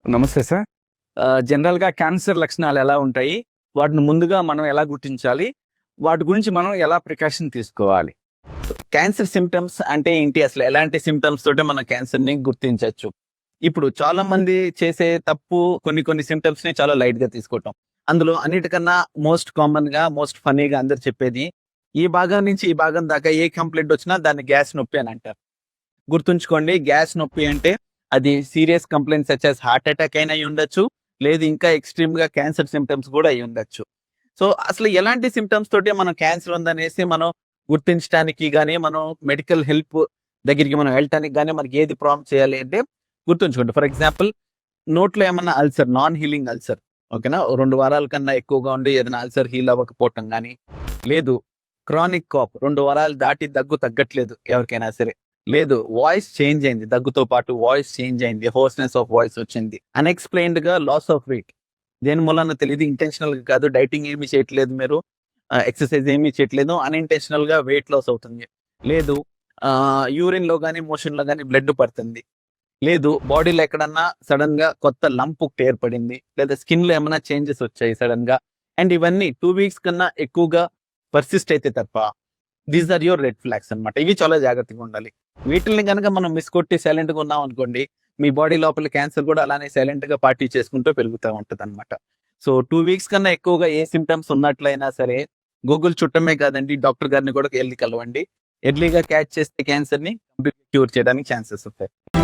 నమస్తే సార్. జనరల్‌గా క్యాన్సర్ లక్షణాలు ఎలా ఉంటాయి? వాటిని ముందుగా మనం ఎలా గుర్తించాలి? వాటి గురించి మనం ఎలా ప్రికాషన్ తీసుకోవాలి? క్యాన్సర్ సిమ్టమ్స్ అంటే ఏంటి? అసలు ఎలాంటి సిమ్టమ్స్ తోటి మనం క్యాన్సర్‌ని గుర్తించొచ్చు? ఇప్పుడు చాలా మంది చేసే తప్పు కొన్ని సిమ్టమ్స్‌ని చాలా లైట్‌గా తీసుకోవటం. అందులో అన్నిటికన్నా మోస్ట్ కామన్‌గా, మోస్ట్ ఫన్నీగా అందరూ చెప్పేది, ఈ భాగం నుంచి ఈ భాగం దాకా ఏ కంప్లెయింట్ వచ్చినా దాన్ని గ్యాస్ నొప్పి అని అంటారు. గుర్తుంచుకోండి, గ్యాస్ నొప్పి అంటే అది serious complaint such as heart attack అయినా అయ్యుండొచ్చు, లేదు ఇంకా ఎక్స్‌ట్రీమ్‌గా క్యాన్సర్ సిమ్టమ్స్ కూడా అయ్యుండొచ్చు. సో, అసలు ఎలాంటి సిమ్టమ్స్ తోటి మనం క్యాన్సర్ ఉందనేసి మనం గుర్తించడానికి గాని, మనం మెడికల్ హెల్ప్ దగ్గరికి మనం వెళ్ళటానికి గాని మనకి ఏది ప్రాంప్ట్ చేయాలి అంటే గుర్తుంచుకోండి. ఫర్ ఎగ్జాంపుల్, నోట్లో ఏమన్నా అల్సర్, నాన్ హీలింగ్ అల్సర్, ఓకేనా? 2 వారాల కన్నా ఎక్కువగా ఉండి ఏదైనా అల్సర్ హీల్ అవ్వకపోవటం గాని, లేదు క్రానిక్ కాఫ్ 2 వారాలు దాటి దగ్గు తగ్గట్లేదు ఎవరికైనా సరే, లేదు వాయిస్ చేంజ్ అయింది, దగ్గుతో పాటు వాయిస్ చేంజ్ అయింది, హోర్స్‌నెస్ ఆఫ్ వాయిస్ వచ్చింది, అన్‌ఎక్స్‌ప్లెయిన్డ్‌గా లాస్ ఆఫ్ వెయిట్, దేని మూలానో తెలీదు, ఇంటెన్షనల్‌గా కాదు, డైటింగ్ ఏమి చేయట్లేదు మీరు, ఎక్సర్సైజ్ ఏమి చేయట్లేదు, అన్‌ఇంటెన్షనల్‌గా వెయిట్ లాస్ అవుతుంది, లేదు యూరిన్‌లో గాని, మోషన్‌లో గాని బ్లడ్ పడుతుంది, లేదు బాడీలో ఎక్కడన్నా సడెన్‌గా కొత్త లంప్ ఒకటి ఏర్పడింది, లేదా స్కిన్‌లో ఏమన్నా చేంజెస్ వచ్చాయి సడెన్‌గా, అండ్ ఇవన్నీ 2 వీక్స్ కన్నా ఎక్కువగా పర్సిస్ట్ అయితే తప్ప these are your red flags అన్నమాట. ఇవి చాలా జాగ్రత్తగా ఉండాలి. వీటిల్ని గనక మనం మిస్ కొట్టి సైలెంట్‌గా ఉన్నాం అనుకోండి, మీ బాడీ లోపల క్యాన్సర్ కూడా అలానే సైలెంట్‌గా పార్టీ చేసుకుంటూ పెరుగుతా ఉంటదన్నమాట. సో, 2 వీక్స్ కన్నా ఎక్కువగా ఏ సింప్టమ్స్ ఉన్నట్లయినా సరే, గూగుల్ చుట్టమే కాదండి, డాక్టర్ గారిని కూడా ఎళ్లి కలవండి. ఎర్లీగా క్యాచ్ చేస్తే క్యాన్సర్‌ని కంప్లీట్‌గా క్యూర్ చేయడానికి ఛాన్సెస్ ఉంటాయి.